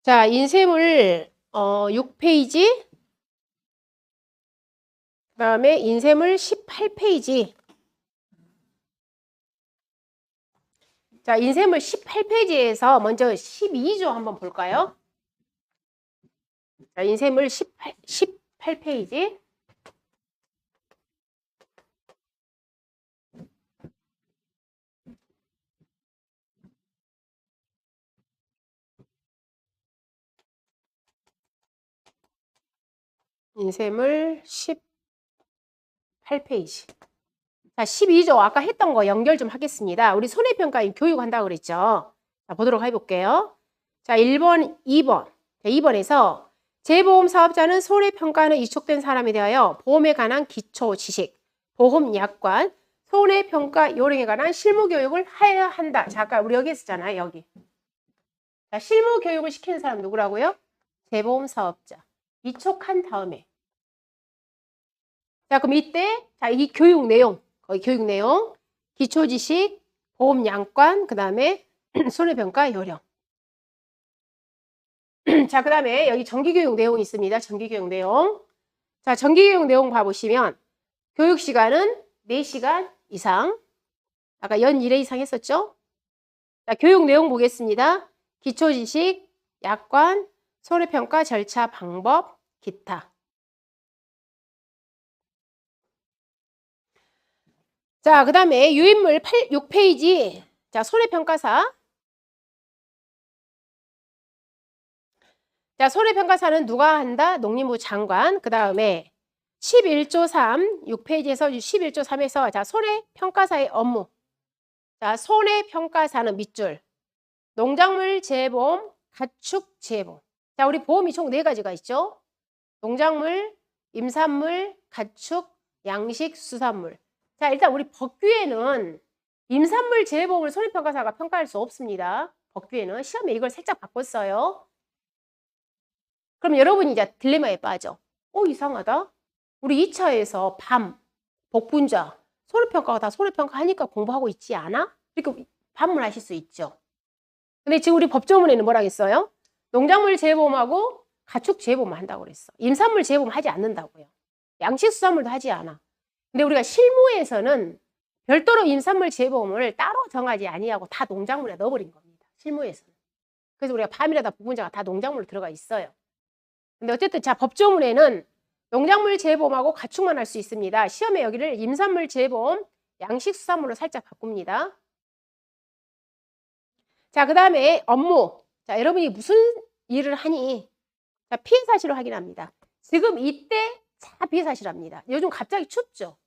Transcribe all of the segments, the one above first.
자, 인쇄물 6페이지, 그 다음에 인쇄물 18페이지. 자, 인쇄물 18페이지에서 먼저 12조 한번 볼까요? 자, 인쇄물 18페이지. 인쇄물 18페이지. 자, 12조 아까 했던 거 연결 좀 하겠습니다. 우리 손해평가인 교육한다고 그랬죠? 자, 보도록 해볼게요. 자, 1번, 2번. 자, 2번에서 재보험 사업자는 손해평가는 이촉된 사람에 대하여 보험에 관한 기초 지식, 보험 약관, 손해평가 요령에 관한 실무교육을 해야 한다. 자, 아까 우리 여기 했었잖아요. 여기. 자, 실무교육을 시키는 사람 누구라고요? 재보험 사업자. 이촉한 다음에. 자, 그럼 이때, 자, 이 교육 내용, 거기 교육 내용, 기초 지식, 보험 약관, 그 다음에 손해평가 요령. 자, 그 다음에 여기 정기교육 내용이 있습니다. 정기교육 내용. 자, 정기교육 내용 봐보시면 교육시간은 4시간 이상. 아까 연 1회 이상 했었죠? 자, 교육 내용 보겠습니다. 기초지식, 약관, 손해평가 절차 방법, 기타. 자, 그 다음에 유인물 6페이지. 자, 손해평가사. 자, 손해평가사는 누가 한다? 농림부 장관. 그 다음에 11조 3, 6페이지에서 11조 3에서 자, 손해평가사의 업무. 자, 손해평가사는 밑줄. 농작물 재보험, 가축 재보험. 자, 우리 보험이 총 4가지가 있죠. 농작물, 임산물, 가축, 양식, 수산물. 자, 일단 우리 법규에는 임산물 재보험을 손해평가사가 평가할 수 없습니다. 법규에는. 시험에 이걸 살짝 바꿨어요. 그럼 여러분이 이제 딜레마에 빠져. 이상하다. 우리 2차에서 밤, 복분자, 손해평가가 다 손해평가하니까 공부하고 있지 않아? 이렇게 반문하실 수 있죠. 근데 지금 우리 법조문에는 뭐라 했어요? 농작물 재보험하고 가축 재보험 한다고 그랬어. 임산물 재보험 하지 않는다고요. 양식수산물도 하지 않아. 근데 우리가 실무에서는 별도로 임산물 재보험을 따로 정하지 아니하고 다 농작물에 넣어버린 겁니다. 실무에서는. 그래서 우리가 밤이라다 복분자가 다 농작물로 들어가 있어요. 근데 어쨌든 자, 법조문에는 농작물 재보험하고 가축만 할 수 있습니다. 시험에 여기를 임산물 재보험, 양식수산물로 살짝 바꿉니다. 자, 그 다음에 업무. 자, 여러분이 무슨 일을 하니? 자, 피해 사실을 확인합니다. 지금 이때 자, 피해 사실합니다. 요즘 갑자기 춥죠?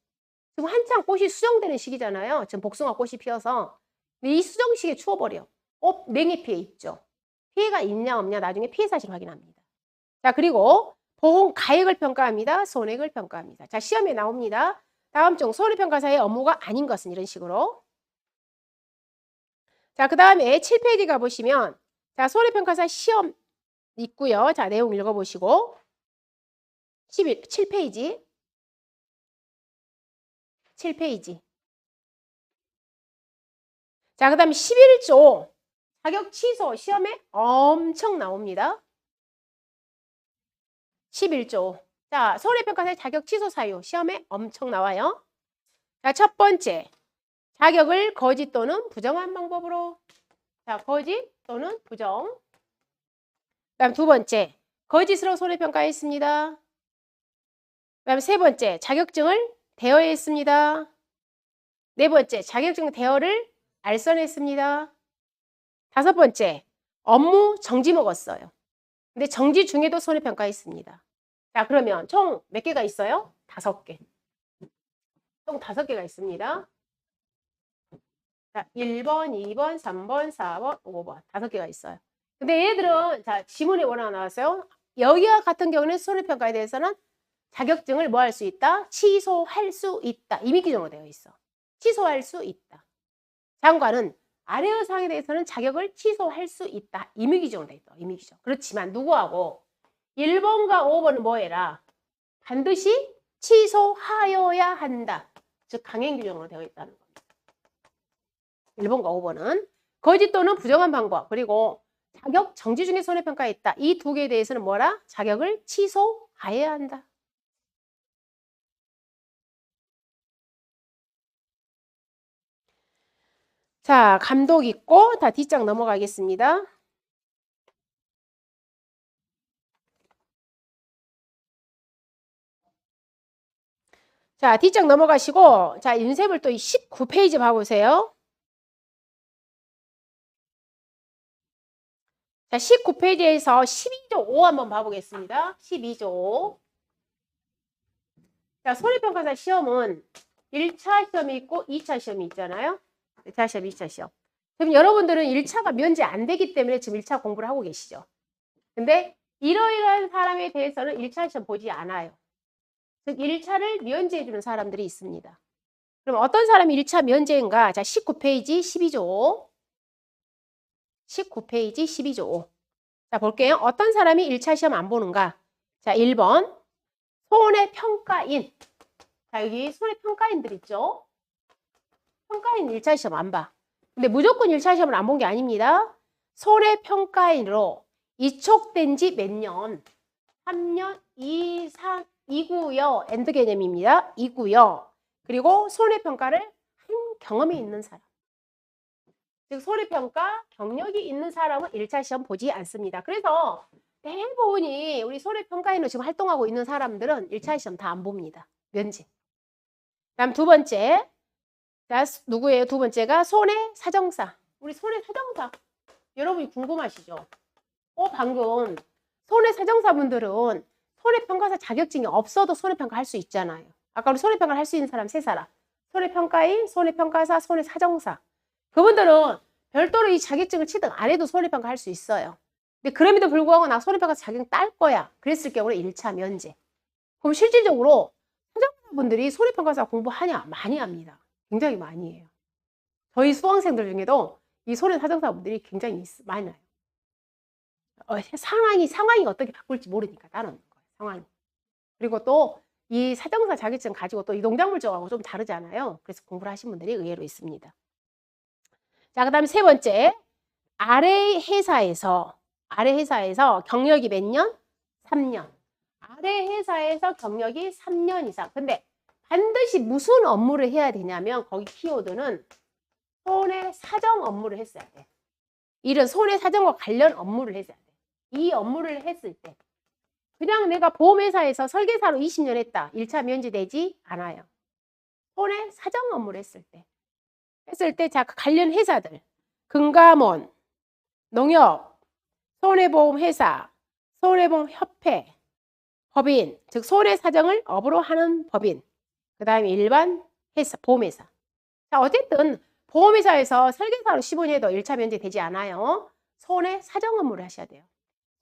지금 한창 꽃이 수정되는 시기잖아요. 지금 복숭아 꽃이 피어서. 근데 이 수정 시기에 추워버려. 냉해 피해 있죠? 피해가 있냐 없냐 나중에 피해 사실 확인합니다. 자, 그리고 보험 가액을 평가합니다. 손해액을 평가합니다. 자, 시험에 나옵니다. 다음 중 손해평가사의 업무가 아닌 것은 이런 식으로. 자, 그 다음에 7페이지 가보시면 자, 손해평가사 시험 있고요. 자, 내용 읽어보시고 7페이지 7페이지. 자, 그 다음에 11조 자격 취소 시험에 엄청 나옵니다. 11조. 자, 손해평가사의 자격 취소 사유 시험에 엄청 나와요. 자, 첫 번째. 자격을 거짓 또는 부정한 방법으로. 자, 거짓 또는 부정. 그다음 두 번째. 거짓으로 손해평가했습니다. 그다음 세 번째. 자격증을 대여했습니다. 네 번째. 자격증 대여를 알선했습니다. 다섯 번째. 업무 정지 먹었어요. 근데 정지 중에도 손해평가했습니다. 자, 그러면 총 몇 개가 있어요? 5개. 총 5개가 있습니다. 자, 1번, 2번, 3번, 4번, 5번. 5개가 있어요. 근데 얘들은 자, 지문에 뭐라고 나왔어요? 여기와 같은 경우는 손해평가에 대해서는 자격증을 뭐 할 수 있다? 취소할 수 있다. 임의 규정으로 되어 있어. 취소할 수 있다. 장관은 아래의 사항에 대해서는 자격을 취소할 수 있다. 임의 규정으로 되어 있다. 임의 규정. 그렇지만 누구하고 1번과 5번은 뭐 해라? 반드시 취소하여야 한다. 즉 강행 규정으로 되어 있다는 겁니다. 1번과 5번은 거짓 또는 부정한 방법, 그리고 자격 정지 중에 손해평가가 있다. 이 두 개에 대해서는 뭐라? 자격을 취소하여야 한다. 자, 감독 있고 다 뒷장 넘어가겠습니다. 자, 뒷장 넘어가시고 자, 인쇄물 또 19페이지 봐보세요. 자, 19페이지에서 12조 5 한번 봐보겠습니다. 12조. 자, 손해평가사 시험은 1차 시험이 있고 2차 시험이 있잖아요. 1차 시험, 2차 시험. 그럼 여러분들은 1차가 면제 안 되기 때문에 지금 1차 공부를 하고 계시죠. 근데 이러이러한 사람에 대해서는 1차 시험 보지 않아요. 즉 1차를 면제해주는 사람들이 있습니다. 그럼 어떤 사람이 1차 면제인가? 자, 19페이지 12조. 19페이지 12조. 자, 볼게요. 어떤 사람이 1차 시험 안 보는가? 자, 1번. 손해평가인. 자, 여기 손해평가인들 있죠? 평가인 1차 시험 안 봐. 근데 무조건 1차 시험을 안 본 게 아닙니다. 손해평가인으로 이촉된 지 몇 년? 3년 이상 이고요. 엔드 개념입니다. 이고요. 그리고 손해평가를 한 경험이 있는 사람. 즉 손해평가 경력이 있는 사람은 1차 시험 보지 않습니다. 그래서 대부분이 우리 손해평가인으로 지금 활동하고 있는 사람들은 1차 시험 다 안 봅니다. 면제. 다음 두 번째. 자, 누구예요? 두 번째가 손해사정사. 우리 손해사정사. 여러분이 궁금하시죠? 방금 손해사정사분들은 손해평가사 자격증이 없어도 손해평가 할 수 있잖아요. 아까 우리 손해평가를 할 수 있는 사람 세 사람. 손해평가인, 손해평가사, 손해사정사. 그분들은 별도로 이 자격증을 취득 안 해도 손해평가 할 수 있어요. 근데 그럼에도 불구하고 나 손해평가사 자격증 딸 거야. 그랬을 경우는 1차 면제. 그럼 실질적으로 사정사분들이 손해평가사 공부하냐? 많이 합니다. 굉장히 많이 해요. 저희 수강생들 중에도 이 손해사정사분들이 굉장히 많아요. 상황이 어떻게 바꿀지 모르니까 따르는 거예요. 상황이. 그리고 또 이 사정사 자격증 가지고 또 이 농작물 쪽하고 좀 다르잖아요. 그래서 공부를 하신 분들이 의외로 있습니다. 자, 그 다음에 세 번째. 아래 회사에서 경력이 몇 년? 3년. 아래 회사에서 경력이 3년 이상. 근데 반드시 무슨 업무를 해야 되냐면 거기 키워드는 손해사정 업무를 했어야 돼. 이런 손해사정과 관련 업무를 했어야 돼. 이 업무를 했을 때 그냥 내가 보험회사에서 설계사로 20년 했다. 1차 면제되지 않아요. 손해사정 업무를 했을 때 자, 관련 회사들 금감원, 농협, 손해보험회사, 손해보험협회, 법인, 즉 손해사정을 업으로 하는 법인, 그 다음에 일반 회사, 보험회사. 자, 어쨌든 보험회사에서 설계사로 15년 해도 1차 면제 되지 않아요. 손해사정 업무를 하셔야 돼요.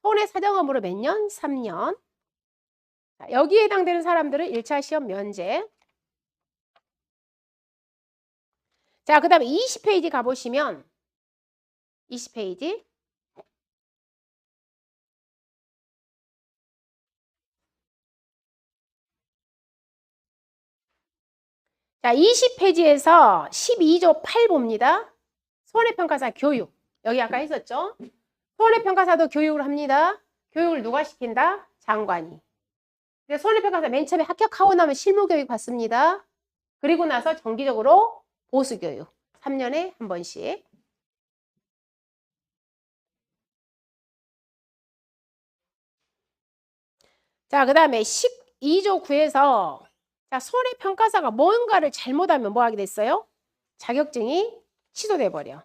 손해사정 업무로 몇 년? 3년. 자, 여기에 해당되는 사람들은 1차 시험 면제. 자, 그 다음에 20페이지 가보시면 20페이지. 자, 20페이지에서 12조 8 봅니다. 손해평가사 교육. 여기 아까 했었죠? 손해평가사도 교육을 합니다. 교육을 누가 시킨다? 장관이. 근데 손해평가사 맨 처음에 합격하고 나면 실무교육 받습니다. 그리고 나서 정기적으로 보수교육. 3년에 한 번씩. 자, 그 다음에 12조 9에서 자, 손해평가사가 뭔가를 잘못하면 뭐 하게 됐어요? 자격증이 취소돼 버려.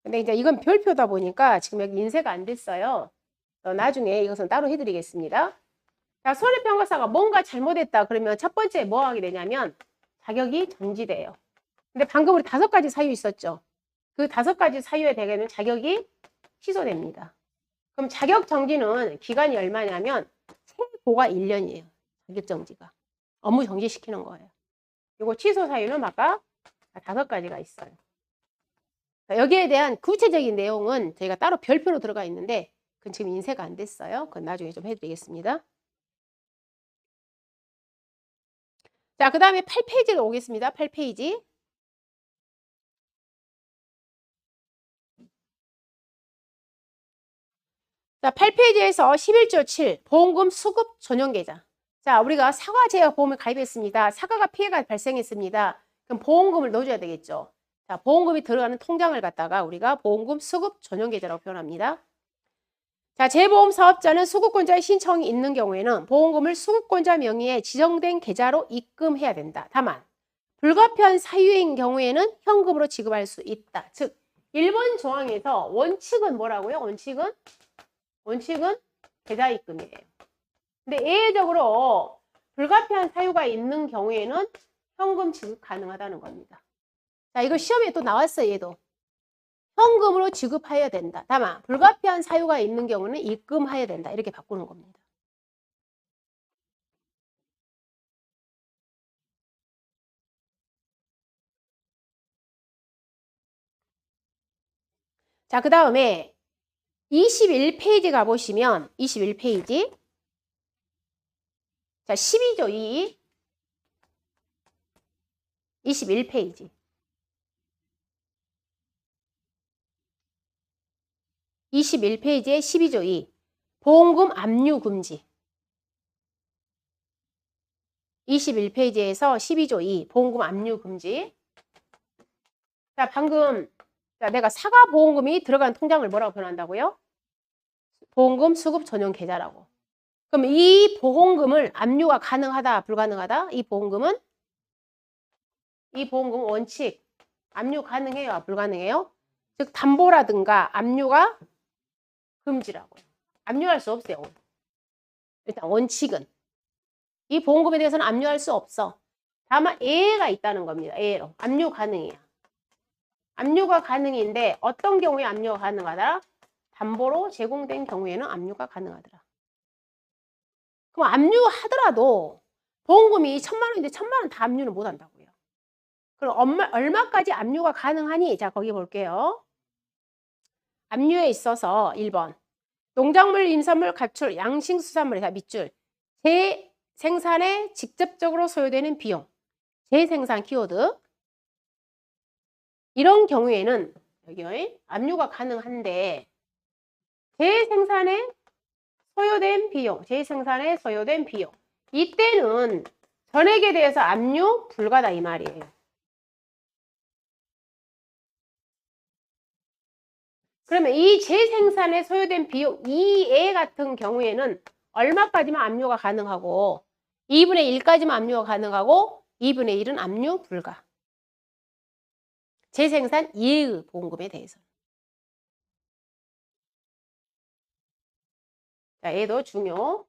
근데 이제 이건 별표다 보니까 지금 여기 인쇄가 안 됐어요. 나중에 이것은 따로 해드리겠습니다. 자, 손해평가사가 뭔가 잘못했다 그러면 첫 번째 뭐 하게 되냐면 자격이 정지돼요. 근데 방금 우리 5가지 사유 있었죠? 그 5가지 사유에 대해서는 자격이 취소됩니다. 그럼 자격 정지는 기간이 얼마냐면 최고가 1년이에요. 자격 정지가. 업무 정지시키는 거예요. 그리고 취소 사유는 아까 5가지가 있어요. 여기에 대한 구체적인 내용은 저희가 따로 별표로 들어가 있는데 그건 지금 인쇄가 안 됐어요. 그건 나중에 좀 해드리겠습니다. 자, 그 다음에 8페이지로 오겠습니다. 8페이지. 자, 8페이지에서 11조 7 보험금 수급 전용 계좌. 자, 우리가 사과 제약 보험을 가입했습니다. 사과가 피해가 발생했습니다. 그럼 보험금을 넣어줘야 되겠죠. 자, 보험금이 들어가는 통장을 갖다가 우리가 보험금 수급 전용 계좌라고 표현합니다. 자, 재보험 사업자는 수급권자의 신청이 있는 경우에는 보험금을 수급권자 명의의 지정된 계좌로 입금해야 된다. 다만 불가피한 사유인 경우에는 현금으로 지급할 수 있다. 즉 1번 조항에서 원칙은 뭐라고요? 원칙은 계좌 입금이에요. 근데 예외적으로 불가피한 사유가 있는 경우에는 현금 지급 가능하다는 겁니다. 자, 이거 시험에 또 나왔어요. 얘도. 현금으로 지급해야 된다. 다만 불가피한 사유가 있는 경우는 입금해야 된다. 이렇게 바꾸는 겁니다. 자, 그 다음에 21페이지 가보시면 21페이지 자, 12조 2 21페이지 21페이지에 12조 2 보험금 압류 금지 21페이지에서 12조 2 보험금 압류 금지. 자, 방금 자, 내가 사과 보험금이 들어간 통장을 뭐라고 표현한다고요? 보험금 수급 전용 계좌라고. 그럼 이 보험금을 압류가 가능하다, 불가능하다? 이 보험금은 원칙 압류 가능해요, 불가능해요? 즉 담보라든가 압류가 금지라고요. 압류할 수 없어요. 일단 원칙은 이 보험금에 대해서는 압류할 수 없어. 다만 예외가 있다는 겁니다. 예외로 압류 가능해요. 압류가 가능인데 어떤 경우에 압류가 가능하더라? 담보로 제공된 경우에는 압류가 가능하더라. 그럼 압류하더라도 보험금이 1,000만 원인데 1,000만 원 다 압류는 못 한다고요. 그럼 얼마까지 압류가 가능하니? 자, 거기 볼게요. 압류에 있어서 1번 농작물, 임산물, 가출, 양식수산물의 밑줄 재생산에 직접적으로 소요되는 비용 재생산 키워드 이런 경우에는 여기 압류가 가능한데 재생산에 소요된 비용 이때는 전액에 대해서 압류 불가다 이 말이에요. 그러면 이 재생산에 소요된 비용 이에 같은 경우에는 얼마까지만 압류가 가능하고 2분의 1까지만 압류가 가능하고 2분의 1은 압류 불가. 재생산 이외의 보험금에 대해서. 자, 얘도 중요.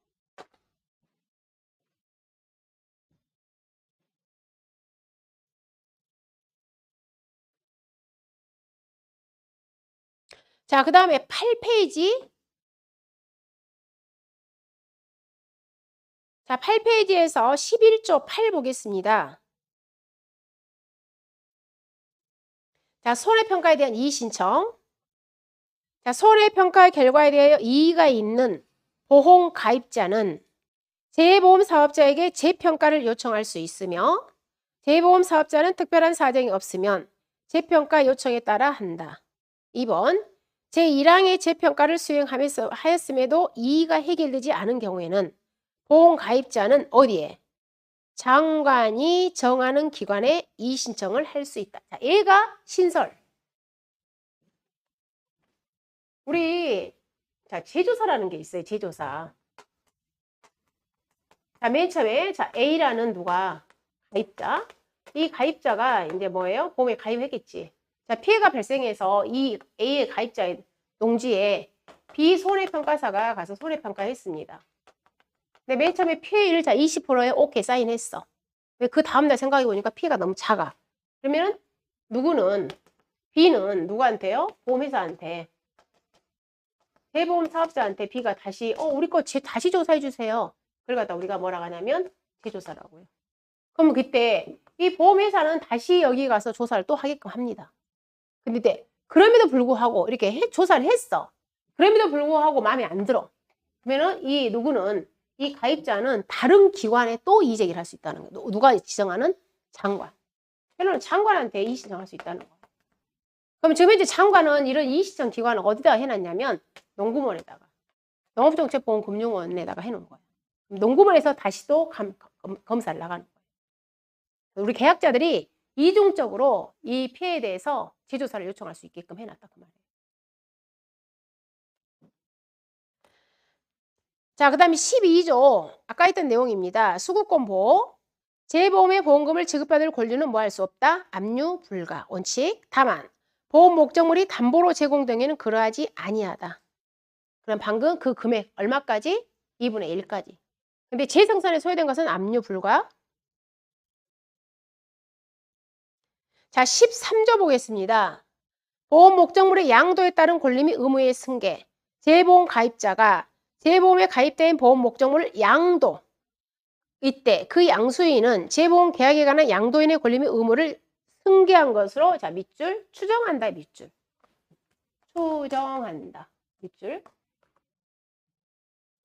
자, 그 다음에 8페이지. 자, 8페이지에서 11조 8 보겠습니다. 자, 손해평가에 대한 이의신청. 자, 손해평가 결과에 대하여 이의가 있는 보험 가입자는 재보험 사업자에게 재평가를 요청할 수 있으며 재보험 사업자는 특별한 사정이 없으면 재평가 요청에 따라 한다. 2번 제1항의 재평가를 수행하였음에도 이의가 해결되지 않은 경우에는 보험 가입자는 어디에? 장관이 정하는 기관에 이의 신청을 할 수 있다. 자, 얘가 신설. 우리 자, 제조사라는 게 있어요. 제조사. 자, 맨 처음에 자, A라는 누가 가입자. 이 가입자가 이제 뭐예요? 보험에 가입했겠지. 자, 피해가 발생해서 이 A의 가입자의 농지에 B 손해평가사가 가서 손해평가했습니다. 근데 맨 처음에 피해율 자 20%에 오케이 사인했어. 왜 그 다음날 생각해 보니까 피해가 너무 작아. 그러면은 누구는 B는 누구한테요? 보험회사한테. 재보험 사업자한테 B가 다시 우리 거 다시 조사해 주세요. 그걸 갖다 우리가 뭐라고 하냐면 재조사라고요. 그럼 그때 이 보험회사는 다시 여기 가서 조사를 또 하게끔 합니다. 근데 그럼에도 불구하고 이렇게 조사를 했어. 그럼에도 불구하고 마음에 안 들어. 그러면은 이 누구는 이 가입자는 다른 기관에 또 이의 제기를 할 수 있다는 거예요. 누가 지정하는? 장관. 그러면 장관한테 이의 신청할 수 있다는 거예요. 그럼 지금 현재 장관은 이런 이의 신청 기관을 어디다가 해놨냐면 농구원에다가. 농업정책보험금융원에다가 해놓은 거예요. 농구본에서 다시 또 검사를 나가는 거예요. 우리 계약자들이 이중적으로 이 피해에 대해서 재조사를 요청할 수 있게끔 해놨다 그 말이에요. 자, 그 다음에 12조 아까 했던 내용입니다. 수급권 보호. 재보험의 보험금을 지급받을 권리는 뭐 할 수 없다? 압류 불가 원칙. 다만 보험 목적물이 담보로 제공 등에는 그러하지 아니하다. 그럼 방금 그 금액 얼마까지? 2분의 1까지. 근데 재생산에 소요된 것은 압류 불가. 자, 13조 보겠습니다. 보험 목적물의 양도에 따른 권리 및 의무의 승계. 재보험 가입자가 재보험에 가입된 보험 목적물을 양도. 이때 그 양수인은 재보험 계약에 관한 양도인의 권리 및 의무를 승계한 것으로 자 밑줄 추정한다. 밑줄 추정한다. 밑줄.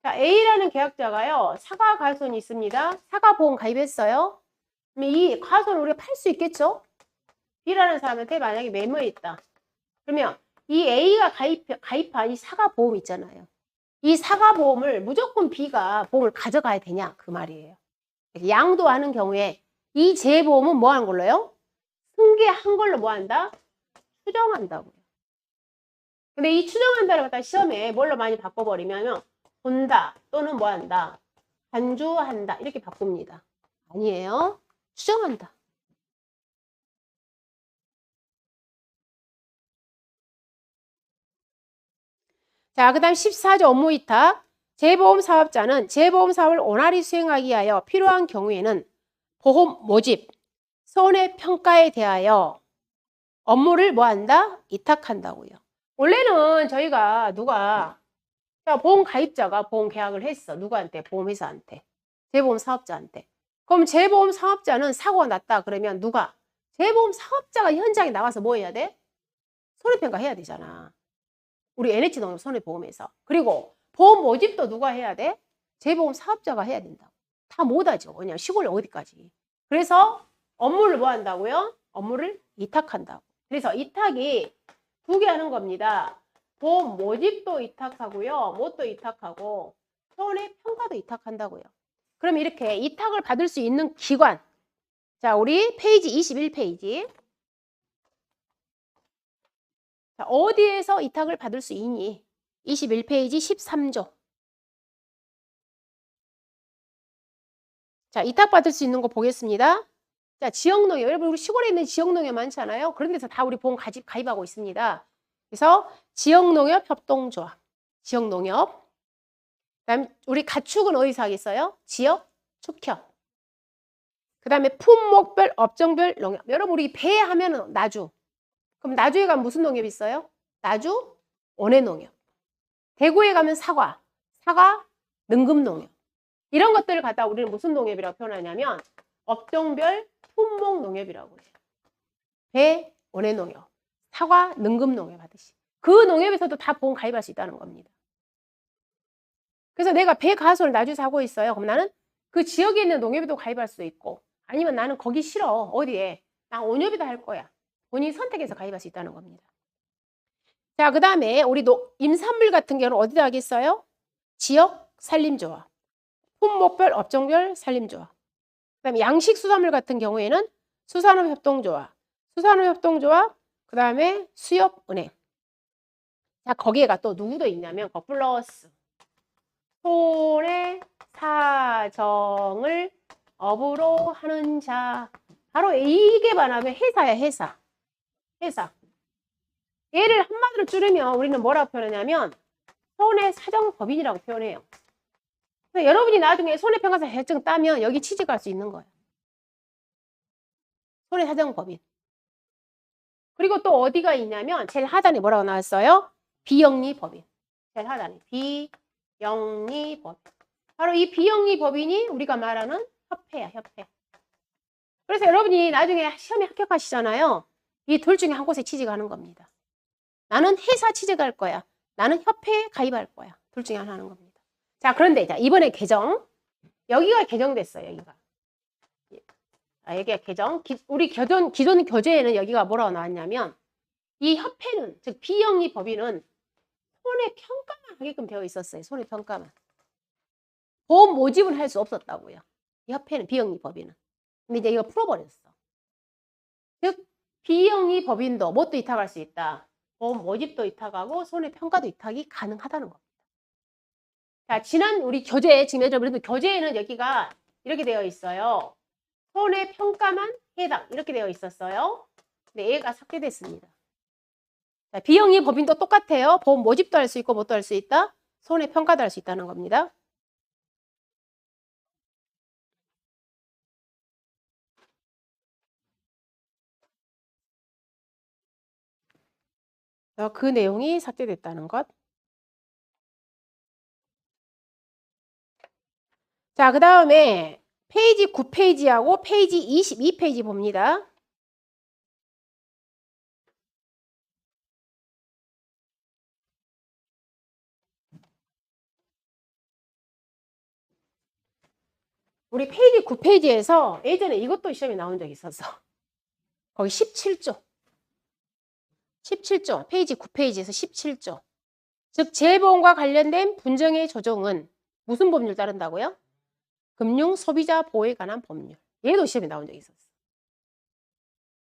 자, A라는 계약자가요. 사과 과손이 있습니다. 사과 보험 가입했어요. 그럼 이 과손을 우리가 팔 수 있겠죠? B라는 사람한테 만약에 매물이 있다. 그러면 이 A가 가입한 이 사과 보험 있잖아요. 이 사과 보험을 무조건 B가 보험을 가져가야 되냐 그 말이에요. 양도하는 경우에 이 재보험은 뭐 하는 걸로요? 승계한 걸로 뭐 한다? 추정한다고요. 근데 이 추정한다를 갖다 시험에 뭘로 많이 바꿔버리면 본다 또는 뭐 한다? 간주한다 이렇게 바꿉니다. 아니에요. 추정한다. 자, 그 다음 14조 업무 위탁. 재보험 사업자는 재보험 사업을 원활히 수행하기 위하여 필요한 경우에는 보험 모집, 손해평가에 대하여 업무를 뭐 한다? 위탁한다고요. 원래는 저희가 보험 가입자가 보험 계약을 했어. 누구한테? 보험회사한테. 재보험 사업자한테. 그럼 재보험 사업자는 사고가 났다 그러면 누가? 재보험 사업자가 현장에 나가서 뭐 해야 돼? 손해평가 해야 되잖아. 우리 NH농협 손해보험에서. 그리고 보험 모집도 누가 해야 돼? 재보험 사업자가 해야 된다고. 다 못하죠. 그냥 시골 어디까지. 그래서 업무를 뭐 한다고요? 업무를 위탁한다고. 그래서 위탁이 두 개 하는 겁니다. 보험 모집도 위탁하고요. 뭣도 위탁하고 손해평가도 위탁한다고요. 그럼 이렇게 위탁을 받을 수 있는 기관. 자, 우리 페이지 21페이지. 자, 어디에서 위탁을 받을 수 있니? 21페이지 13조. 자, 위탁받을 수 있는 거 보겠습니다. 자, 지역농협. 여러분, 우리 시골에 있는 지역농협 많잖아요. 그런 데서 다 우리 보험 가입하고 있습니다. 그래서 지역농협 협동조합. 지역농협. 그다음 우리 가축은 어디서 하겠어요? 지역 축협. 그다음에 품목별, 업종별 농협. 여러분, 우리 배 하면은 나주. 그럼 나주에 가면 무슨 농협 있어요? 나주 원해농협. 대구에 가면 사과 능금농협. 이런 것들을 갖다 우리는 무슨 농협이라고 표현하냐면 업종별 품목 농협이라고 해요. 배 원해농협, 사과 능금농협 하듯이. 그 농협에서도 다 보험 가입할 수 있다는 겁니다. 그래서 내가 배 가솔을 나주에서 하고 있어요. 그럼 나는 그 지역에 있는 농협에도 가입할 수 있고 아니면 나는 거기 싫어. 어디에? 나 원협에다 할 거야. 본인이 선택해서 가입할 수 있다는 겁니다. 자, 그 다음에 우리 임산물 같은 경우는 어디다 하겠어요? 지역 산림조합, 품목별, 업종별 산림조합. 그 다음에 양식수산물 같은 경우에는 수산업협동조합, 그 다음에 수협은행. 자, 거기에가 또 누구도 있냐면 플러스 손해 사정을 업으로 하는 자. 바로 이게 말하면 회사야, 회사. 얘를 한마디로 줄이면 우리는 뭐라고 표현하냐면 손해사정법인이라고 표현해요. 그래서 여러분이 나중에 손해평가사 자격증 따면 여기 취직할 수 있는 거예요. 손해사정법인. 그리고 또 어디가 있냐면 제일 하단에 뭐라고 나왔어요? 비영리법인. 제일 하단에 비영리법인. 바로 이 비영리법인이 우리가 말하는 협회야, 협회. 그래서 여러분이 나중에 시험에 합격하시잖아요. 이 둘 중에 한 곳에 취직하는 겁니다. 나는 회사 취직할 거야. 나는 협회에 가입할 거야. 둘 중에 하나 하는 겁니다. 자, 그런데 자, 이번에 개정. 여기가 개정됐어요, 여기가. 여기가 개정. 우리 기존 교재에는 여기가 뭐라고 나왔냐면 이 협회는, 즉 비영리 법인은 손해평가만 하게끔 되어 있었어요. 손해평가만. 보험 모집은 할 수 없었다고요. 협회는 비영리법인은. 근데 이제 이거 풀어버렸어. 즉 비영리 법인도 뭣도 위탁할 수 있다. 보험 모집도 위탁하고 손해평가도 위탁이 가능하다는 겁니다. 자, 지난 우리 교재, 지금 여러분 교재에는 여기가 이렇게 되어 있어요. 손해평가만 해당 이렇게 되어 있었어요. 근데 얘가 삭제됐습니다. 자, 비영리 법인도 똑같아요. 보험 모집도 할 수 있고 뭣도 할 수 있다. 손해평가도 할 수 있다는 겁니다. 그 내용이 삭제됐다는 것. 자, 그 다음에 페이지 9페이지하고 페이지 22페이지 봅니다. 우리 페이지 9페이지에서 예전에 이것도 시험에 나온 적이 있었어. 거기 17조. 17조. 페이지 9페이지에서 17조. 즉 재보험과 관련된 분쟁의 조정은 무슨 법률 따른다고요? 금융 소비자 보호에 관한 법률. 얘도 시험에 나온 적이 있었어.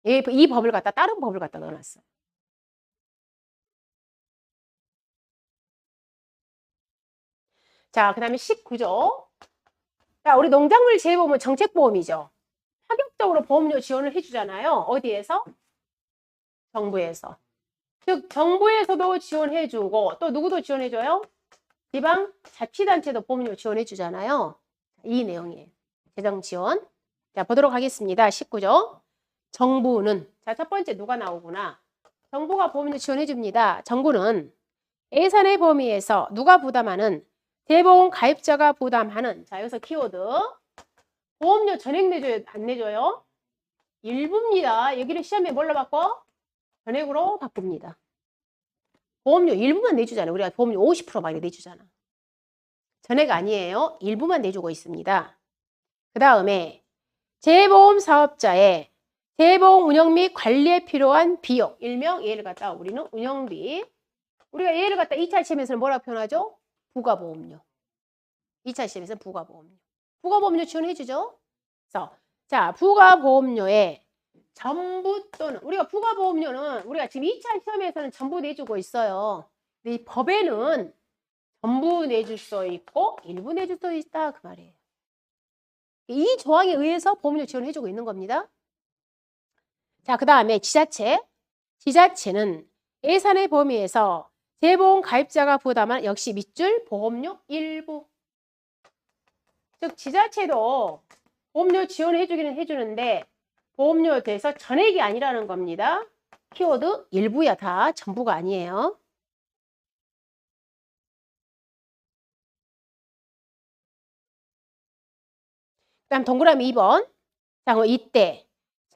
이 법을 갖다 다른 법을 갖다 넣어놨어. 자, 그 다음에 19조. 자, 우리 농작물 재보험은 정책보험이죠. 파격적으로 보험료 지원을 해주잖아요. 어디에서? 정부에서. 즉 정부에서도 지원해주고 또 누구도 지원해줘요? 지방자치단체도 보험료 지원해주잖아요. 이 내용이에요. 재정지원. 자, 보도록 하겠습니다. 19조. 정부는, 자, 첫 번째 누가 나오구나. 정부가 보험료 지원해줍니다. 정부는 예산의 범위에서 누가 부담하는 재보험 가입자가 부담하는, 자, 여기서 키워드 보험료 전액 내줘요? 안 내줘요? 일부입니다. 여기를 시험에 뭘로 바꿔? 전액으로 바꿉니다. 보험료 일부만 내주잖아요. 우리가 보험료 50% 막 내주잖아. 전액 아니에요. 일부만 내주고 있습니다. 그 다음에 재보험 사업자의 재보험 운영 및 관리에 필요한 비용, 일명 얘를 갖다 우리는 운영비. 우리가 얘를 갖다 2차 시험에서는 뭐라고 표현하죠? 부가보험료. 2차 시험에서는 부가보험료. 부가보험료 지원해주죠? 그래서 자, 부가보험료에 전부 또는 우리가 부가보험료는 우리가 지금 2차 시험에서는 전부 내주고 있어요. 근데 이 법에는 전부 내줄 수 있고 일부 내줄 수 있다 그 말이에요. 이 조항에 의해서 보험료 지원해주고 있는 겁니다. 자, 그 다음에 지자체. 지자체는 예산의 범위에서 재보험 가입자가 부담한 역시 밑줄 보험료 일부. 즉 지자체도 보험료 지원해주기는 해주는데 보험료에 대해서 전액이 아니라는 겁니다. 키워드 일부야 다 전부가 아니에요. 그다음 동그라미 2번. 자, 그럼 이때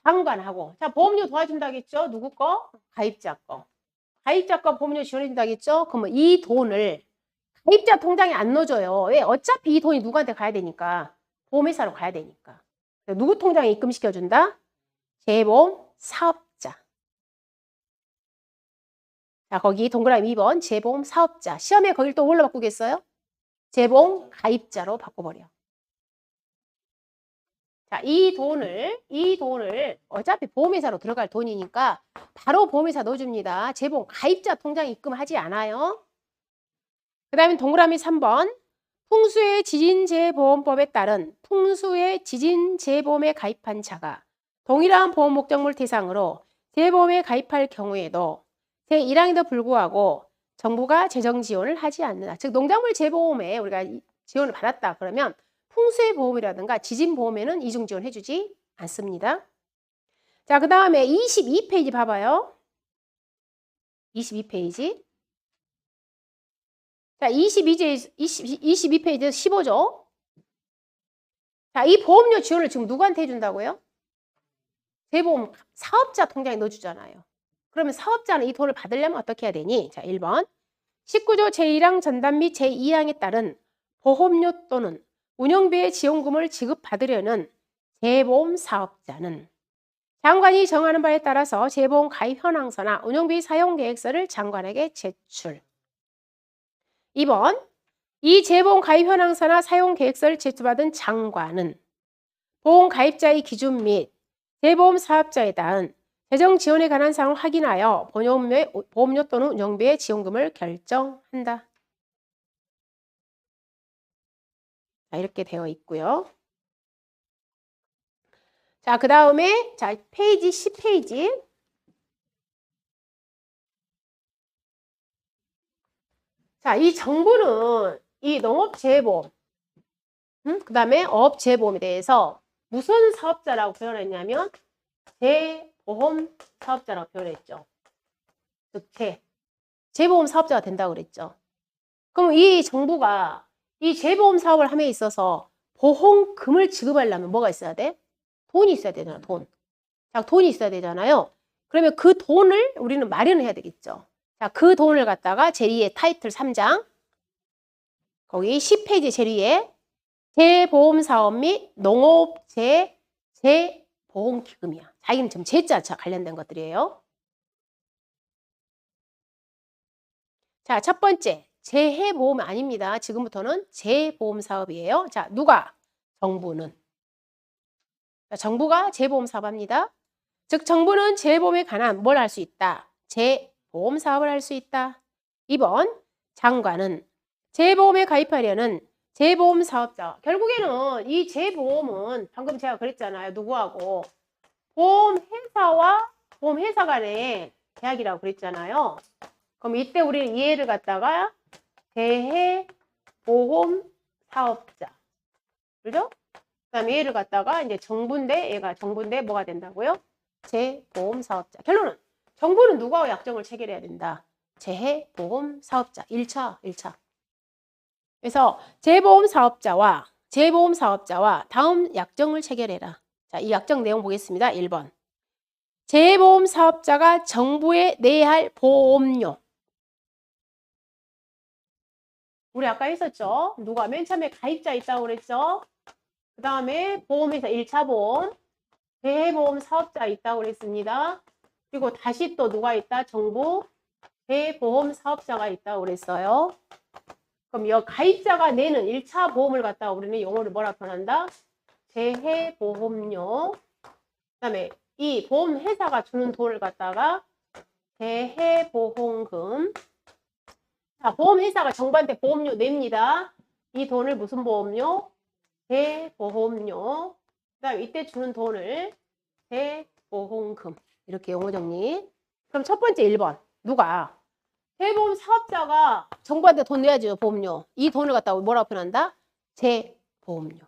상관하고 자 보험료 도와준다겠죠? 누구 거? 가입자 거. 가입자 거 보험료 지원해준다겠죠? 그러면 이 돈을 가입자 통장에 안 넣어줘요. 왜? 어차피 이 돈이 누구한테 가야 되니까. 보험회사로 가야 되니까. 누구 통장에 입금시켜준다? 재보험 사업자. 자, 거기 동그라미 2번 재보험 사업자. 시험에 거길 또 뭘로 바꾸겠어요? 재보험 가입자로 바꿔버려. 자, 이 돈을 어차피 보험회사로 들어갈 돈이니까 바로 보험회사 넣어줍니다. 재보험 가입자 통장에 입금하지 않아요. 그 다음에 동그라미 3번. 풍수의 지진재보험법에 따른 풍수의 지진재보험에 가입한 자가 동일한 보험 목적물 대상으로 재보험에 가입할 경우에도 제1항에도 불구하고 정부가 재정 지원을 하지 않는다. 즉 농작물 재보험에 우리가 지원을 받았다 그러면 풍수의 보험이라든가 지진 보험에는 이중 지원해주지 않습니다. 자, 그 다음에 22페이지 봐봐요. 22페이지. 자, 22페이지 15조. 자, 이 보험료 지원을 지금 누구한테 해준다고요? 재보험 사업자 통장에 넣어주잖아요. 그러면 사업자는 이 돈을 받으려면 어떻게 해야 되니? 자, 1번. 19조 제1항 전담 및 제2항에 따른 보험료 또는 운영비의 지원금을 지급받으려는 재보험 사업자는 장관이 정하는 바에 따라서 재보험 가입 현황서나 운영비 사용 계획서를 장관에게 제출. 2번. 이 재보험 가입 현황서나 사용 계획서를 제출받은 장관은 보험 가입자의 기준 및 재보험 사업자에 대한 재정 지원에 관한 사항을 확인하여 보험료 또는 운영비의 지원금을 결정한다. 자, 이렇게 되어 있고요. 자, 그 다음에 자, 페이지 10페이지. 자, 이 정부는 이 농업재보험, 그 다음에 어업재보험에 대해서 무슨 사업자라고 표현했냐면 재보험 사업자라고 표현했죠. 즉, 재보험 사업자가 된다고 그랬죠. 그럼 이 정부가 이 재보험 사업을 함에 있어서 보험금을 지급하려면 뭐가 있어야 돼? 돈이 있어야 되잖아, 돈. 자, 돈이 있어야 되잖아요. 그러면 그 돈을 우리는 마련해야 되겠죠. 자, 그 돈을 갖다가 제2의 타이틀 3장, 거기 10페이지 제2의 재보험사업 및 농업재 재보험기금이야. 자기는 지금 재자 관련된 것들이에요. 자, 첫 번째, 재해보험 아닙니다. 지금부터는 재보험 사업이에요. 자, 누가? 정부는. 자, 정부가 재보험 사업합니다. 즉, 정부는 재보험에 관한 뭘 할 수 있다? 재보험 사업을 할 수 있다. 2번, 장관은 재보험에 가입하려는 재보험 사업자. 결국에는 이 재보험은 방금 제가 그랬잖아요. 누구하고? 보험회사와 보험회사 간의 계약이라고 그랬잖아요. 그럼 이때 우리는 이해를 갖다가 대해보험 사업자. 그죠? 그 다음에 얘를 갖다가 이제 정부인데 얘가 정부인데 뭐가 된다고요? 재보험 사업자. 결론은 정부는 누구하고 약정을 체결해야 된다? 재해보험 사업자. 1차. 그래서 재보험 사업자와 다음 약정을 체결해라. 자, 이 약정 내용 보겠습니다. 1번. 재보험 사업자가 정부에 내야 할 보험료. 우리 아까 했었죠? 누가 맨 처음에 가입자 있다고 그랬죠? 그 다음에 보험회사 1차 보험, 재보험 사업자 있다고 그랬습니다. 그리고 다시 또 누가 있다? 정부 재보험 사업자가 있다고 그랬어요. 그럼 이 가입자가 내는 1차 보험을 갖다가 우리는 용어를 뭐라 표현한다? 재해보험료. 그 다음에 이 보험회사가 주는 돈을 갖다가 재해보험금. 자, 보험회사가 정부한테 보험료 냅니다. 이 돈을 무슨 보험료? 재보험료. 그 다음에 이때 주는 돈을 재보험금. 이렇게 용어 정리. 그럼 첫 번째 1번. 누가? 재보험 사업자가 정부한테 돈 내야죠. 보험료. 이 돈을 갖다가 뭐라고 표현한다? 재보험료.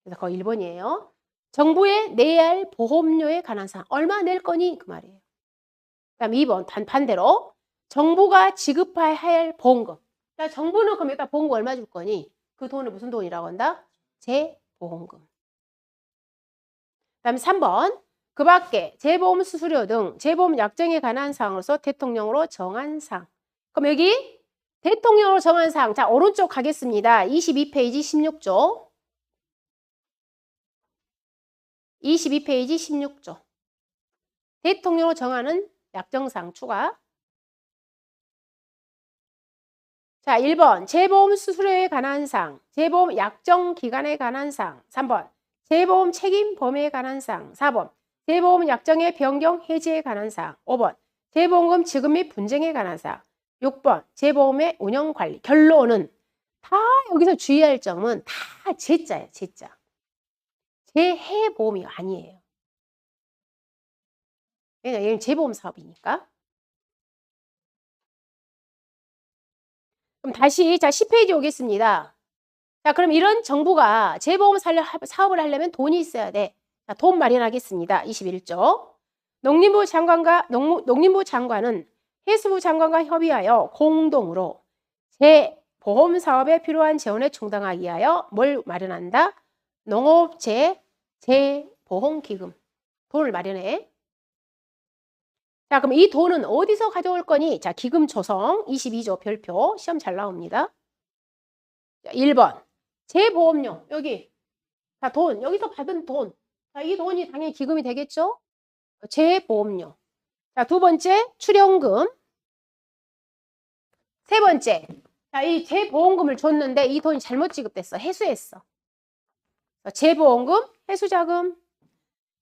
그래서 거의 1번이에요. 정부에 내야 할 보험료에 관한 사항. 얼마 낼 거니? 그 말이에요. 그 다음 2번. 반대로 정부가 지급해야 할 보험금. 자, 정부는 그럼 일단 보험금 얼마 줄 거니? 그 돈을 무슨 돈이라고 한다? 재보험금. 그 다음에 3번. 그 밖에 재보험 수수료 등 재보험 약정에 관한 사항으로서 대통령으로 정한 사항. 그럼 여기 대통령으로 정한 사항. 자, 오른쪽 가겠습니다. 22페이지 16조. 22페이지 16조. 대통령으로 정하는 약정사항 추가. 자, 1번 재보험 수수료에 관한 사항, 재보험 약정 기간에 관한 사항. 3번 재보험 책임 범위에 관한 사항. 4번 재보험 약정의 변경 해지에 관한 사항. 5번 재보험금 지급 및 분쟁에 관한 사항. 6번 재보험의 운영 관리. 결론은 다 여기서 주의할 점은 다 제자예요. 제자. 재해보험이 아니에요. 왜냐면 얘는 재보험 사업이니까. 그럼 다시 자 10페이지 오겠습니다. 자, 그럼 이런 정부가 재보험 사업을 하려면 돈이 있어야 돼. 자, 돈 마련하겠습니다. 21조. 농림부 장관은 해수부 장관과 협의하여 공동으로 재보험 사업에 필요한 재원을 충당하기 위하여 뭘 마련한다? 농업재보험기금. 돈을 마련해. 자, 그럼 이 돈은 어디서 가져올 거니? 자, 기금 조성 22조 별표 시험 잘 나옵니다. 자, 1번 재보험료 여기 자, 돈 여기서 받은 돈. 자, 이 돈이 당연히 기금이 되겠죠? 재보험료. 자, 두 번째 출연금. 세 번째. 자, 이 재보험금을 줬는데 이 돈이 잘못 지급됐어. 해수했어. 재보험금, 해수자금.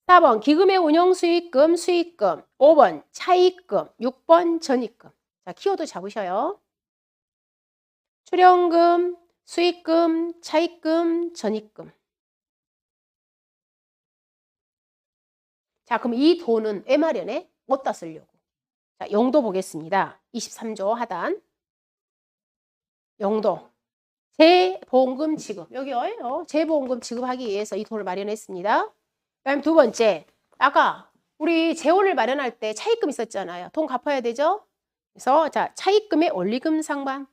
4번 기금의 운영수익금, 수익금. 5번 차익금, 6번 전입금. 자, 키워드 잡으셔요. 출연금, 수익금, 차익금, 전입금. 자, 그럼 이 돈은 왜 마련해? 어디다 쓰려고? 자, 용도 보겠습니다. 23조 하단. 용도. 재보험금 지급. 여기요. 재보험금 지급하기 위해서 이 돈을 마련했습니다. 그다음 두 번째. 아까 우리 재원을 마련할 때 차입금 있었잖아요. 돈 갚아야 되죠? 그래서 자, 차입금의 원리금 상반.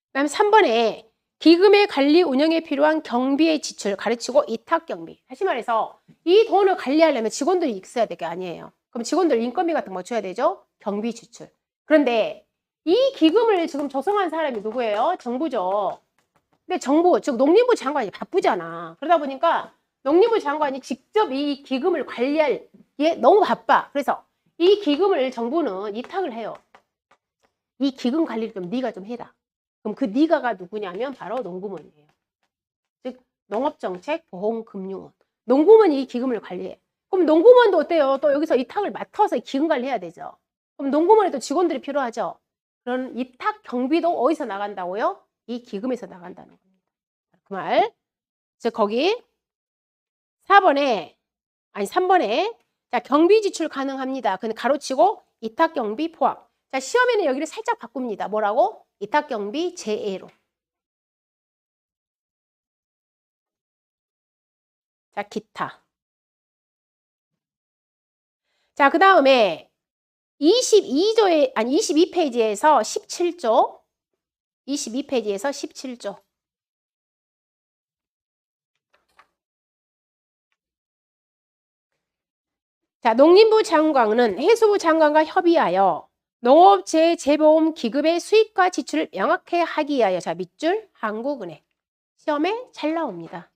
그다음 3번에 기금의 관리 운영에 필요한 경비의 지출 가르치고 이탁 경비. 다시 말해서 이 돈을 관리하려면 직원들이 있어야 될 게 아니에요. 그럼 직원들 인건비 같은 거 줘야 되죠? 경비 지출. 그런데 이 기금을 지금 조성한 사람이 누구예요? 정부죠. 근데 정부, 즉 농림부 장관이 바쁘잖아. 그러다 보니까 농림부 장관이 직접 이 기금을 관리할 게 너무 바빠. 그래서 이 기금을 정부는 이탁을 해요. 이 기금 관리를 좀 네가 좀 해라. 그럼 그 네가가 누구냐면 바로 농구먼이에요. 즉 농업정책, 보험금융원. 농구먼이 이 기금을 관리해. 그럼 농구먼도 어때요? 또 여기서 이탁을 맡아서 기금 관리해야 되죠. 그럼 농구먼에도 직원들이 필요하죠. 그런 이탁 경비도 어디서 나간다고요? 이 기금에서 나간다는 겁니다. 그 말. 즉 거기 3번에 자, 경비 지출 가능합니다. 근데 가로치고 이탁 경비 포함. 자, 시험에는 여기를 살짝 바꿉니다. 뭐라고? 이탁 경비 제외로. 자, 기타. 자, 그다음에 22페이지에서 17조. 22페이지에서 17조. 자, 농림부 장관은 해수부 장관과 협의하여 농업재해보험 기금의 수익과 지출을 명확하게 하기 위하여 자, 밑줄 한국은행. 시험에 잘 나옵니다.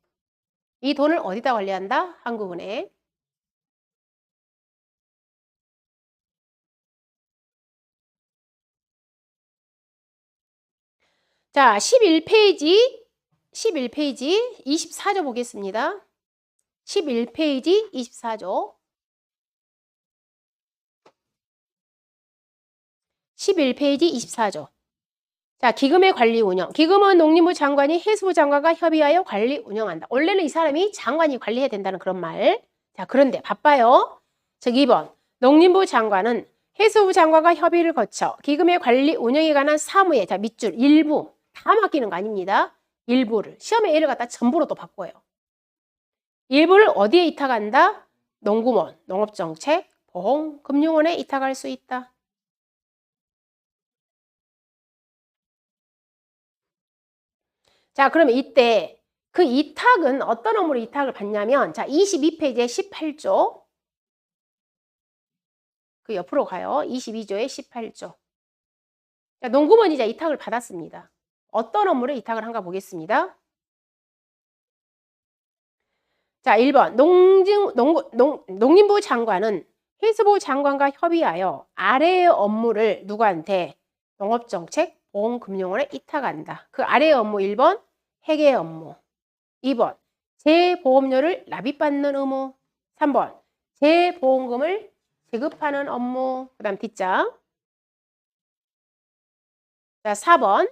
이 돈을 어디다 관리한다? 한국은행. 자, 11페이지 24조 보겠습니다. 11페이지 24조. 11페이지 24조. 자, 기금의 관리 운영. 기금은 농림부 장관이 해수부 장관과 협의하여 관리 운영한다. 원래는 이 사람이 장관이 관리해야 된다는 그런 말. 자, 그런데 바빠요. 즉 2번. 농림부 장관은 해수부 장관과 협의를 거쳐 기금의 관리 운영에 관한 사무에 자, 밑줄 일부 다 맡기는 거 아닙니다. 일부를. 시험에 얘를 갖다 전부로 또 바꿔요. 일부를 어디에 이탁한다? 농구먼, 농업정책, 보험, 금융원에 이탁할 수 있다. 자, 그러면 이때 그 이탁은 어떤 업무로 이탁을 받냐면 자, 22페이지에 18조. 그 옆으로 가요. 22조에 18조. 자, 농구먼이 이제 이탁을 받았습니다. 어떤 업무를 이탁을 한가 보겠습니다. 자, 1번. 농림부 장관은 해수부 장관과 협의하여 아래의 업무를 누구한테? 농업정책, 보험금융원에 이탁한다. 그 아래의 업무 1번. 회계 업무. 2번. 재보험료를 납입받는 의무. 3번. 재보험금을 지급하는 업무. 그 다음 뒷장. 자, 4번.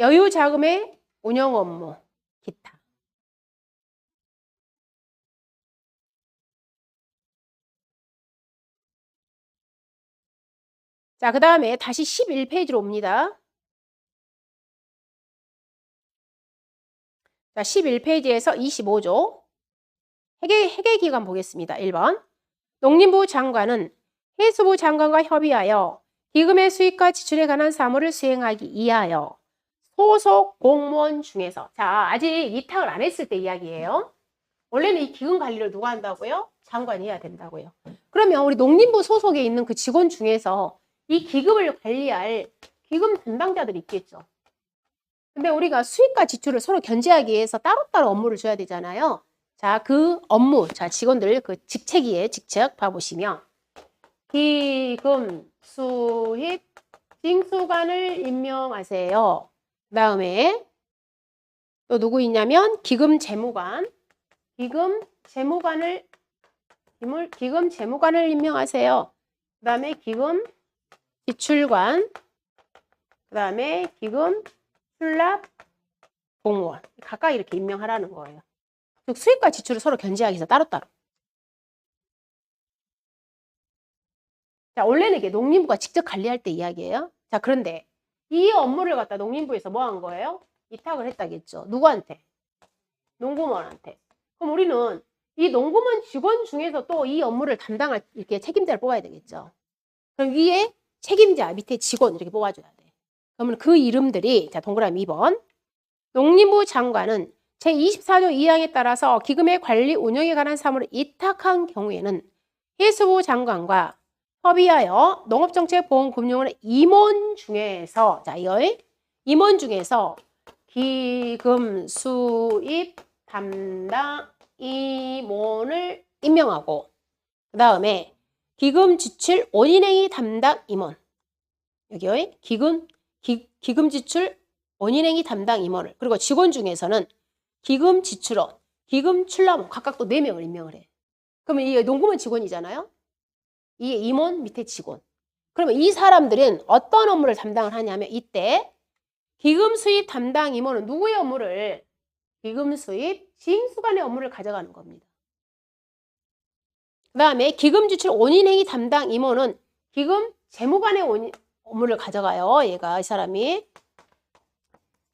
여유자금의 운영 업무. 기타. 자, 그 다음에 다시 11페이지로 옵니다. 자, 11페이지에서 25조. 회계기관 보겠습니다. 1번. 농림부 장관은 해수부 장관과 협의하여 기금의 수익과 지출에 관한 사무를 수행하기 위하여 소속 공무원 중에서 자, 아직 이탁을 안 했을 때 이야기예요. 원래는 이 기금 관리를 누가 한다고요? 장관이 해야 된다고요. 그러면 우리 농림부 소속에 있는 그 직원 중에서 이 기금을 관리할 기금 담당자들이 있겠죠. 근데 우리가 수익과 지출을 서로 견제하기 위해서 따로따로 업무를 줘야 되잖아요. 자, 그 업무, 자, 직원들 그 직책이에요. 직책 봐보시면 기금, 수입, 징수관을 임명하세요. 그 다음에 또 누구 있냐면 기금 재무관, 기금 재무관을 임명하세요. 그 다음에 기금 지출관, 그 다음에 기금 출납 공무원. 각각 이렇게 임명하라는 거예요. 즉 수입과 지출을 서로 견제하기 위해서 따로따로. 자, 원래는 이게 농림부가 직접 관리할 때 이야기예요. 자, 그런데 이 업무를 갖다 농림부에서 뭐 한 거예요? 위탁을 했다겠죠. 누구한테? 농구먼한테. 그럼 우리는 이 농구먼 직원 중에서 또 이 업무를 담당할 이렇게 책임자를 뽑아야 되겠죠. 그럼 위에 책임자, 밑에 직원 이렇게 뽑아줘야 돼. 그러면 그 이름들이, 자, 동그라미 2번. 농림부 장관은 제24조 2항에 따라서 기금의 관리 운영에 관한 사무를 위탁한 경우에는 해수부 장관과 협의하여 농업정책보험금융원의 임원 중에서, 자, 이거 임원 중에서 기금 수입 담당 임원을 임명하고, 그 다음에 기금 지출 원인행위 담당 임원, 여기 기금 지출 원인행위 담당 임원을, 그리고 직원 중에서는 기금 지출원, 기금 출납원 각각 또 4명을 임명을 해. 그러면 이게 농구먼 직원이잖아요. 이게 임원 밑에 직원. 그러면 이 사람들은 어떤 업무를 담당을 하냐면 이때 기금 수입 담당 임원은 누구의 업무를? 기금 수입 징수관의 업무를 가져가는 겁니다. 그 다음에 기금 지출 원인행위 담당 임원은 기금 재무관의 업무를 가져가요. 얘가 이 사람이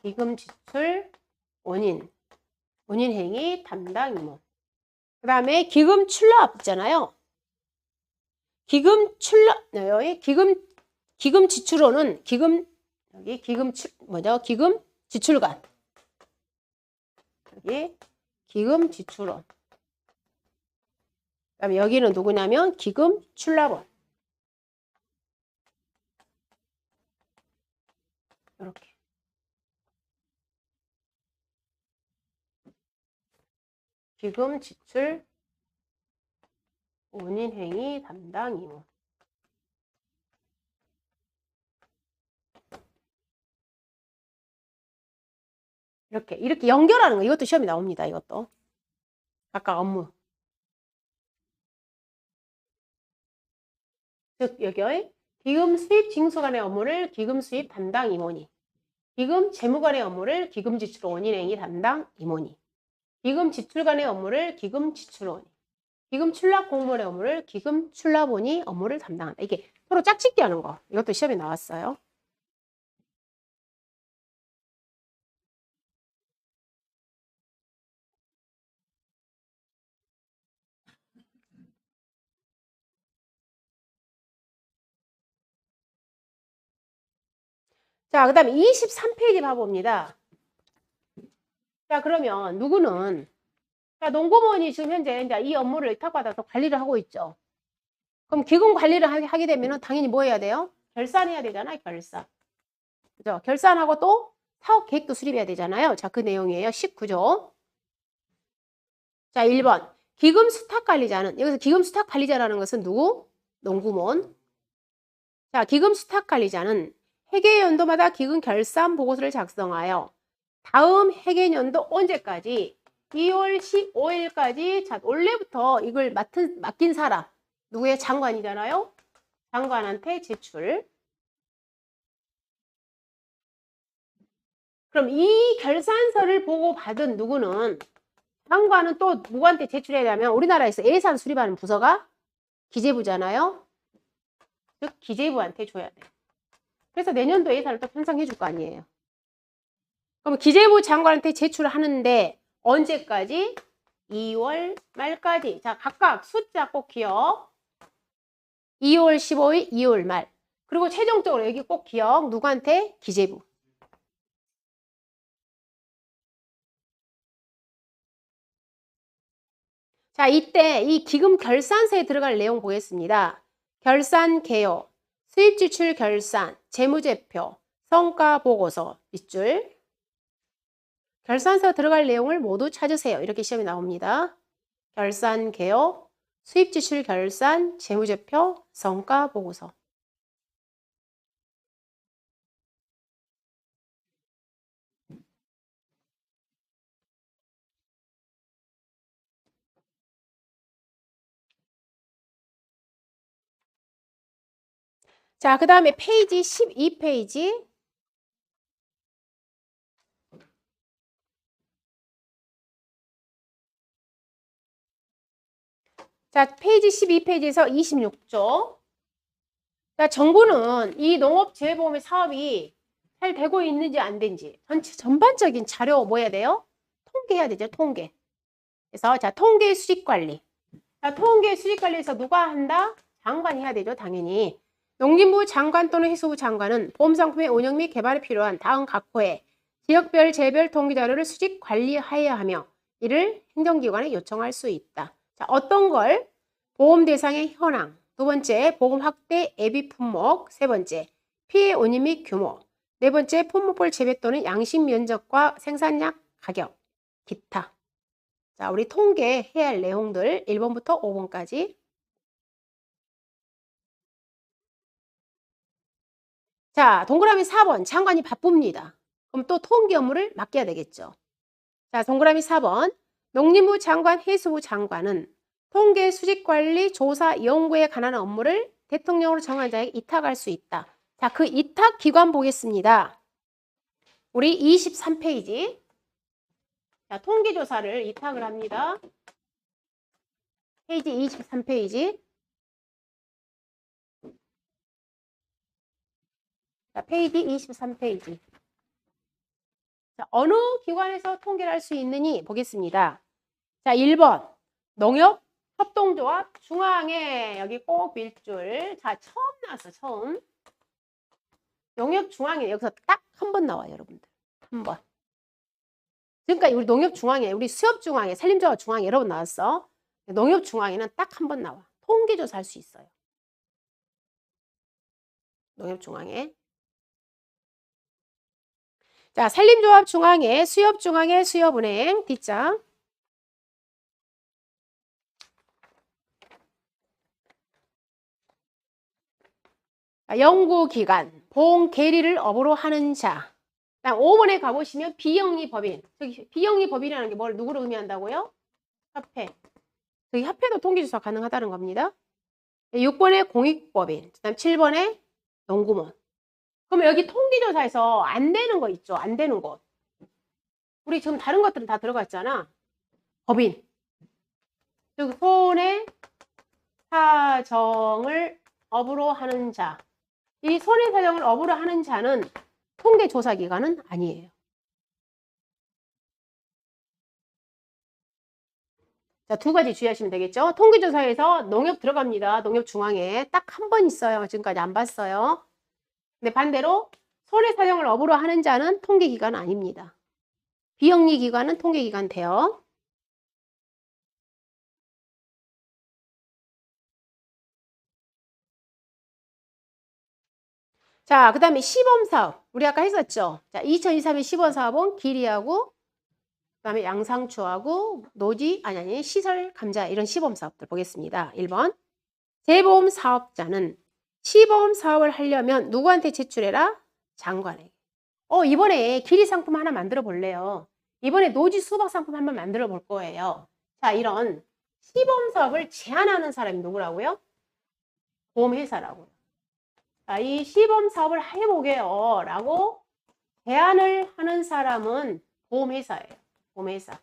기금 지출 원인행위 담당 임원. 그 다음에 기금 출납 있잖아요. 기금 지출원은 기금 지출관. 여기 기금 지출원. 그다음에 여기는 누구냐면 기금 출납원. 이렇게. 기금 지출 원인행위 담당 임원. 이렇게 연결하는 거. 이것도 시험에 나옵니다. 이것도. 각각 업무. 즉 여기 기금 수입 징수관의 업무를 기금 수입 담당 임원이, 기금 재무관의 업무를 기금 지출 원인행위 담당 임원이, 기금 지출관의 업무를 기금 지출원이, 기금 출납 공무원의 업무를 기금 출납원이 업무를 담당한다. 이게 서로 짝짓기 하는 거. 이것도 시험에 나왔어요. 자, 그 다음에 23페이지 봐봅니다. 자, 그러면 누구는, 자, 농구원이 지금 현재 이제 이 업무를 위탁받아서 관리를 하고 있죠. 그럼 기금 관리를 하게 되면은 당연히 뭐 해야 돼요? 결산해야 되잖아요, 결산. 그죠? 결산하고 또 사업 계획도 수립해야 되잖아요. 자, 그 내용이에요. 19조. 자, 1번. 기금 수탁 관리자는, 여기서 기금 수탁 관리자라는 것은 누구? 농구원. 자, 기금 수탁 관리자는 회계연도마다 기금 결산 보고서를 작성하여 다음 회계연도 언제까지? 2월 15일까지, 자, 원래부터 이걸 맡긴 사람, 누구의 장관이잖아요? 장관한테 제출. 그럼 이 결산서를 보고 받은 누구는, 장관은 또 누구한테 제출해야 되면 우리나라에서 예산 수립하는 부서가 기재부잖아요. 즉 기재부한테 줘야 돼. 그래서 내년도 예산을 또 편성해 줄 거 아니에요. 그럼 기재부 장관한테 제출하는데 언제까지? 2월 말까지. 자, 각각 숫자 꼭 기억. 2월 15일, 2월 말. 그리고 최종적으로 여기 꼭 기억. 누구한테? 기재부. 자, 이때 이 기금 결산서에 들어갈 내용 보겠습니다. 결산 개요, 수입 지출 결산, 재무제표, 성과 보고서 밑줄. 결산서 들어갈 내용을 모두 찾으세요. 이렇게 시험이 나옵니다. 결산 개요, 수입지출 결산, 재무제표, 성과보고서. 자, 그 다음에 페이지 12페이지. 자, 페이지 12페이지에서 26조. 자, 정부는 이 농업재배보험의 사업이 잘 되고 있는지 안 되는지 전반적인 자료 뭐 해야 돼요? 통계해야 되죠, 통계. 그래서 자, 통계 수집 관리. 자, 통계 수집 관리에서 누가 한다? 장관이 해야 되죠, 당연히. 농림부 장관 또는 해수부 장관은 보험상품의 운영 및 개발에 필요한 다음 각 호의 지역별 재별 통계 자료를 수집 관리하여야 하며 이를 행정기관에 요청할 수 있다. 자, 어떤 걸? 보험 대상의 현황. 두 번째, 보험 확대 예비 품목. 세 번째, 피해 원인 및 규모. 네 번째, 품목별 재배 또는 양식 면적과 생산량 가격. 기타. 자, 우리 통계해야 할 내용들 1번부터 5번까지. 자, 동그라미 4번. 장관이 바쁩니다. 그럼 또 통계 업무를 맡겨야 되겠죠. 자, 동그라미 4번. 농림부 장관, 해수부 장관은 통계 수집 관리, 조사, 연구에 관한 업무를 대통령으로 정한 자에게 이탁할 수 있다. 자, 그 이탁 기관 보겠습니다. 우리 23페이지. 자, 통계조사를 이탁을 합니다. 페이지 23페이지. 자, 페이지 23페이지. 자, 어느 기관에서 통계를 할 수 있느니 보겠습니다. 자, 1번. 농협협동조합 중앙에 여기 꼭 밀줄. 자, 처음 나왔어, 처음. 농협중앙에 여기서 딱 한 번 나와요, 여러분들. 한 번. 지금까지 우리 농협중앙에, 우리 수협중앙에, 산림조합 중앙에 여러 번 나왔어. 농협중앙에는 딱 한 번 나와. 통계조사 할 수 있어요. 농협중앙에. 자, 산림조합 중앙에, 수협중앙에, 수협은행, 뒷장. 연구기관, 보험 계리를 업으로 하는 자. 5번에 가보시면 비영리 법인. 저기 비영리 법인이라는 게 뭘 누구를 의미한다고요? 협회. 저기 협회도 통계조사 가능하다는 겁니다. 6번에 공익법인. 그다음 7번에 연구원. 그러면 여기 통계조사에서 안 되는 거 있죠? 안 되는 거. 우리 지금 다른 것들은 다 들어가 있잖아. 법인. 즉 손해 사정을 업으로 하는 자. 이 손해 사정을 업으로 하는 자는 통계조사 기관은 아니에요. 자, 두 가지 주의하시면 되겠죠? 통계조사에서 농협 들어갑니다. 농협중앙에 딱 한 번 있어요. 지금까지 안 봤어요. 근데 반대로 손해 사정을 업으로 하는 자는 통계기관 아닙니다. 비영리 기관은 통계기관 돼요. 자, 그 다음에 시범사업. 우리 아까 했었죠? 자, 2023년 시범사업은 기리하고, 그 다음에 양상추하고, 아니, 시설 감자 이런 시범사업들 보겠습니다. 1번. 재보험 사업자는 시범 사업을 하려면 누구한테 제출해라? 장관에게. 이번에 기리 상품 하나 만들어 볼래요. 이번에 노지 수박 상품 한번 만들어 볼 거예요. 자, 이런 시범 사업을 제안하는 사람이 누구라고요? 보험회사라고요. 자, 이 시범 사업을 해보게요. 라고 제안을 하는 사람은 보험회사예요. 보험회사.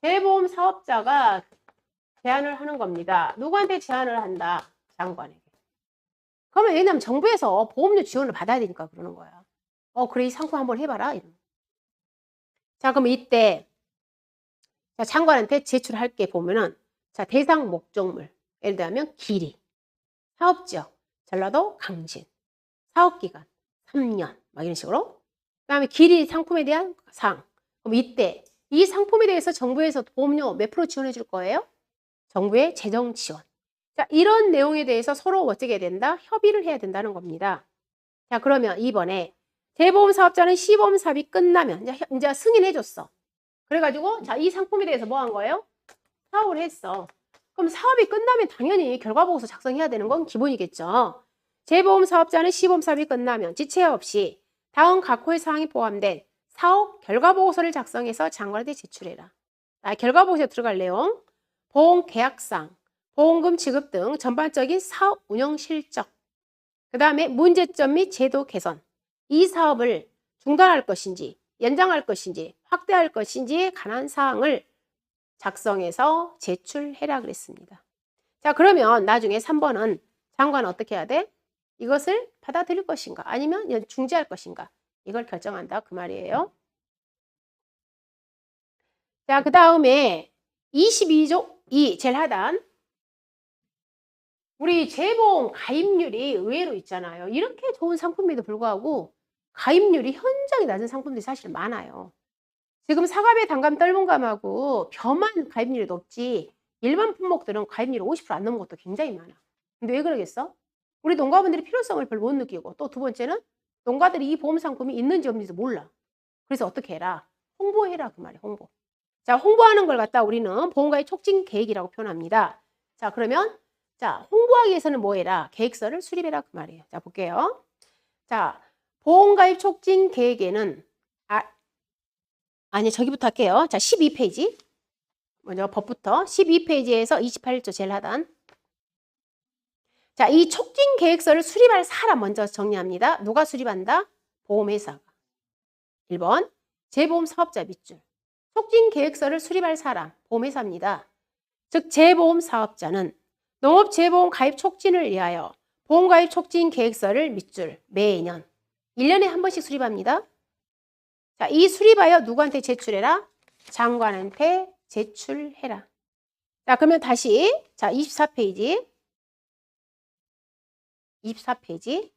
재보험 사업자가 제안을 하는 겁니다. 누구한테 제안을 한다? 장관에게. 그러면 왜냐면 정부에서 보험료 지원을 받아야 되니까 그러는 거야. 그래, 이 상품 한번 해봐라. 이런. 자, 그럼 이때 자, 장관한테 제출할 게 보면은 자, 대상 목적물. 예를 들면 기리, 사업지역, 전라도 강진, 사업기간 3년 막 이런 식으로. 그 다음에 기리 상품에 대한 사항. 그럼 이때 이 상품에 대해서 정부에서 보험료 몇 프로 지원해 줄 거예요? 정부의 재정 지원. 자, 이런 내용에 대해서 서로 어떻게 해야 된다? 협의를 해야 된다는 겁니다. 자, 그러면 이번에 재보험 사업자는 시범 사업이 끝나면 이제 승인해 줬어. 그래가지고 자, 이 상품에 대해서 뭐 한 거예요? 사업을 했어. 그럼 사업이 끝나면 당연히 결과보고서 작성해야 되는 건 기본이겠죠. 재보험 사업자는 시보험 사업이 끝나면 지체 없이 다음 각호의 사항이 포함된 사업 결과보고서를 작성해서 장관한테 제출해라. 결과보고서에 들어갈 내용, 보험 계약상, 보험금 지급 등 전반적인 사업 운영 실적, 그 다음에 문제점 및 제도 개선, 이 사업을 중단할 것인지 연장할 것인지 확대할 것인지에 관한 사항을 작성해서 제출해라 그랬습니다. 자, 그러면 나중에 3번은 장관은 어떻게 해야 돼? 이것을 받아들일 것인가 아니면 중지할 것인가 이걸 결정한다 그 말이에요. 자, 그 다음에 22조 2 제일 하단 우리 재보험 가입률이 의외로 있잖아요. 이렇게 좋은 상품에도 불구하고 가입률이 현저히 낮은 상품들이 사실 많아요. 지금 사과배, 단감, 떫은감하고 벼만 가입률이 높지 일반 품목들은 가입률이 50% 안 넘은 것도 굉장히 많아. 근데 왜 그러겠어? 우리 농가분들이 필요성을 별로 못 느끼고 또 두 번째는 농가들이 이 보험 상품이 있는지 없는지도 몰라. 그래서 어떻게 해라? 홍보해라 그 말이야, 홍보. 자, 홍보하는 걸 갖다 우리는 보험가입 촉진 계획이라고 표현합니다. 자, 그러면 자, 홍보하기 위해서는 뭐 해라? 계획서를 수립해라 그 말이에요. 자, 볼게요. 자, 보험가입 촉진 계획에는 저기부터 할게요. 자, 12페이지. 먼저 법부터 12페이지에서 28조 제일 하단. 자, 이 촉진 계획서를 수립할 사람 먼저 정리합니다. 누가 수립한다? 보험회사가. 1번, 재보험 사업자 밑줄. 촉진 계획서를 수립할 사람, 보험회사입니다. 즉, 재보험 사업자는 농업재보험 가입 촉진을 위하여 보험가입 촉진 계획서를 밑줄 매년 1년에 한 번씩 수립합니다. 자, 이 수립하여 누구한테 제출해라? 장관한테 제출해라. 자, 그러면 다시 자, 24페이지. 24페이지.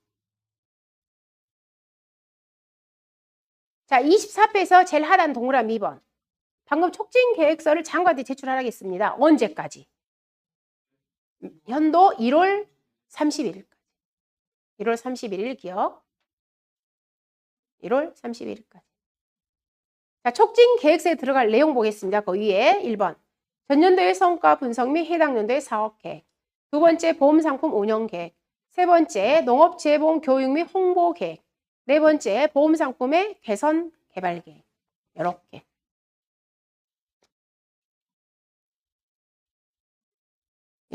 자, 24페이지에서 제일 하단 동그라미 2번. 방금 촉진 계획서를 장관한테 제출하라겠습니다. 언제까지? 현도 1월 31일까지. 1월 31일 기억. 1월 31일까지. 자, 촉진 계획서에 들어갈 내용 보겠습니다. 그 위에 1번. 전년도의 성과 분석 및 해당 연도의 사업 계획. 두 번째, 보험상품 운영 계획. 세 번째, 농업재보험 교육 및 홍보 계획. 네 번째, 보험상품의 개선 개발 계획. 이렇게.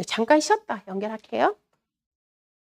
잠깐 쉬었다 연결할게요.